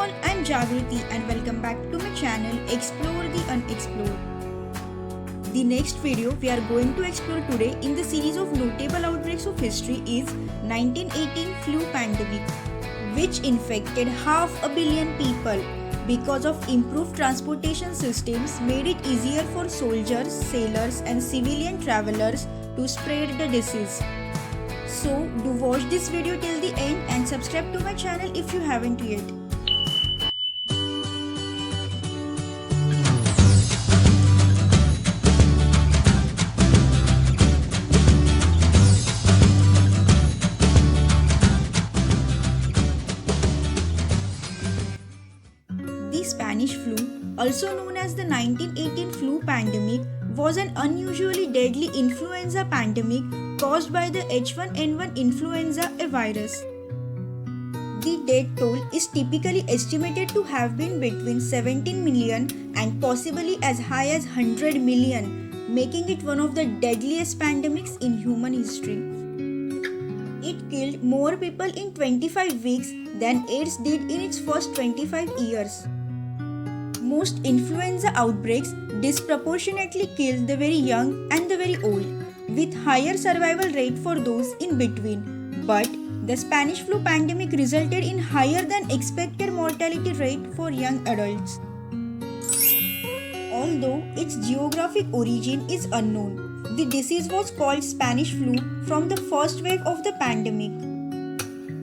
all, I'm Jagriti and welcome back to my channel Explore the Unexplored. The next video we are going to explore today in the series of notable outbreaks of history is 1918 flu pandemic, which infected 500 million people. Because of improved transportation systems made it easier for soldiers, sailors and civilian travelers to spread the disease. So do watch this video till the end and subscribe to my channel if you haven't yet. The Spanish flu, also known as the 1918 flu pandemic, was an unusually deadly influenza pandemic caused by the H1N1 influenza virus. The death toll is typically estimated to have been between 17 million and possibly as high as 100 million, making it one of the deadliest pandemics in human history. It killed more people in 25 weeks than AIDS did in its first 25 years. Most influenza outbreaks disproportionately kill the very young and the very old, with higher survival rate for those in between. But the Spanish flu pandemic resulted in higher than expected mortality rate for young adults. Although its geographic origin is unknown, the disease was called Spanish flu from the first wave of the pandemic.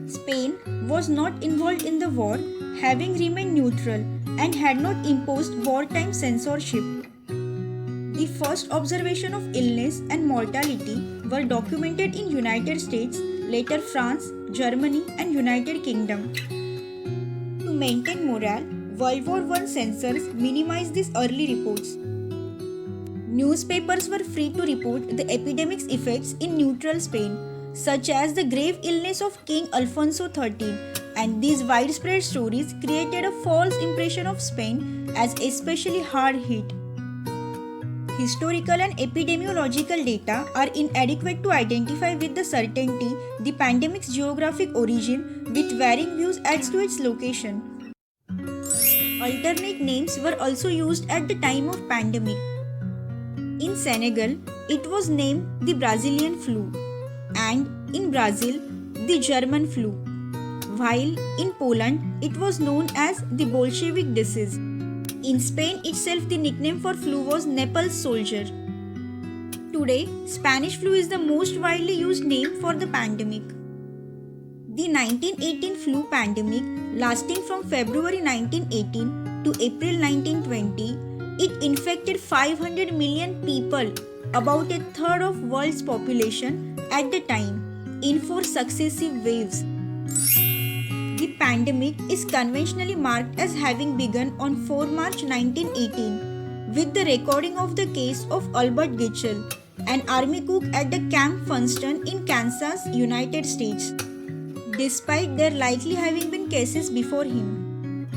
Spain was not involved in the war, having remained neutral and had not imposed wartime censorship. The first observation of illness and mortality were documented in United States, later France, Germany and United Kingdom. To maintain morale, World War I censors minimized these early reports. Newspapers were free to report the epidemic's effects in neutral Spain, such as the grave illness of King Alfonso XIII, and these widespread stories created a false impression of Spain as especially hard hit. Historical and epidemiological data are inadequate to identify with the certainty the pandemic's geographic origin, with varying views as to its location. Alternate names were also used at the time of pandemic. In Senegal, it was named the Brazilian flu, and in Brazil, the German flu, while in Poland, it was known as the Bolshevik disease. In Spain itself, the nickname for flu was Naples soldier. Today, Spanish flu is the most widely used name for the pandemic. The 1918 flu pandemic, lasting from February 1918 to April 1920, it infected 500 million people, about a third of world's population at the time, in 4 successive waves. The pandemic is conventionally marked as having begun on 4 March 1918 with the recording of the case of Albert Gitchell, an army cook at the Camp Funston in Kansas, United States, despite there likely having been cases before him.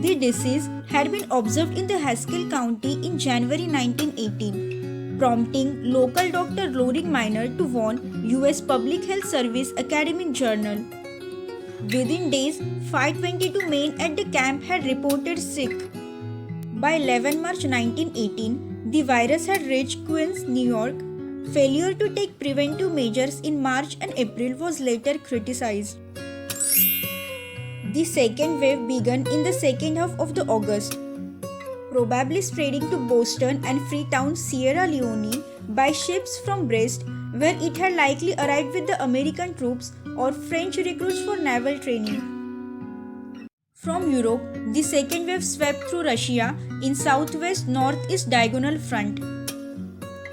The disease had been observed in the Haskell County in January 1918, prompting local Dr. Loring Minor to warn US Public Health Service Academic Journal. Within days, 522 men at the camp had reported sick. By 11 March 1918, the virus had reached Queens, New York. Failure to take preventive measures in March and April was later criticized. The second wave began in the second half of the August, probably spreading to Boston and Freetown, Sierra Leone by ships from Brest, where it had likely arrived with the American troops or French recruits for naval training. From Europe, the second wave swept through Russia in southwest-northeast diagonal front,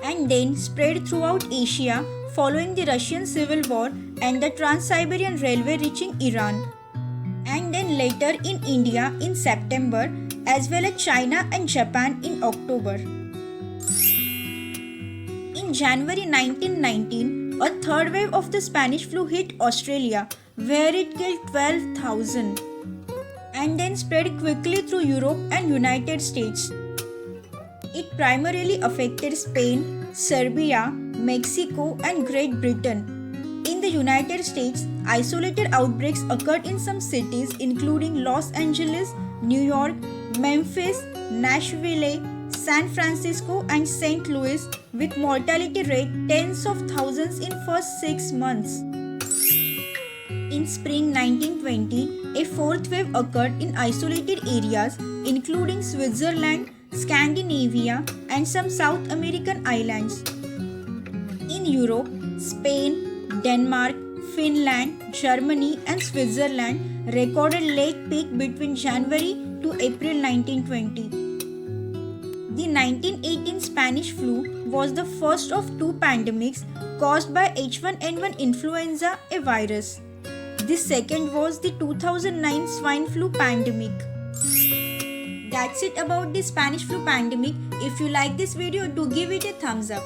and then spread throughout Asia following the Russian Civil War and the Trans-Siberian Railway reaching Iran, and then later in India in September, as well as China and Japan in October. In January 1919, a third wave of the Spanish flu hit Australia, where it killed 12,000, and then spread quickly through Europe and United States. It primarily affected Spain, Serbia, Mexico, and Great Britain. In the the United States, isolated outbreaks occurred in some cities including Los Angeles, New York, Memphis, Nashville, San Francisco and St. Louis, with mortality rate tens of thousands in first 6 months. In spring 1920, a fourth wave occurred in isolated areas including Switzerland, Scandinavia and some South American islands. In Europe, Spain, Denmark, Finland, Germany and Switzerland recorded late peak between January to April 1920. The 1918 Spanish flu was the first of two pandemics caused by H1N1 influenza, a virus. The second was the 2009 swine flu pandemic. That's it about the Spanish flu pandemic. If you like this video, do give it a thumbs up.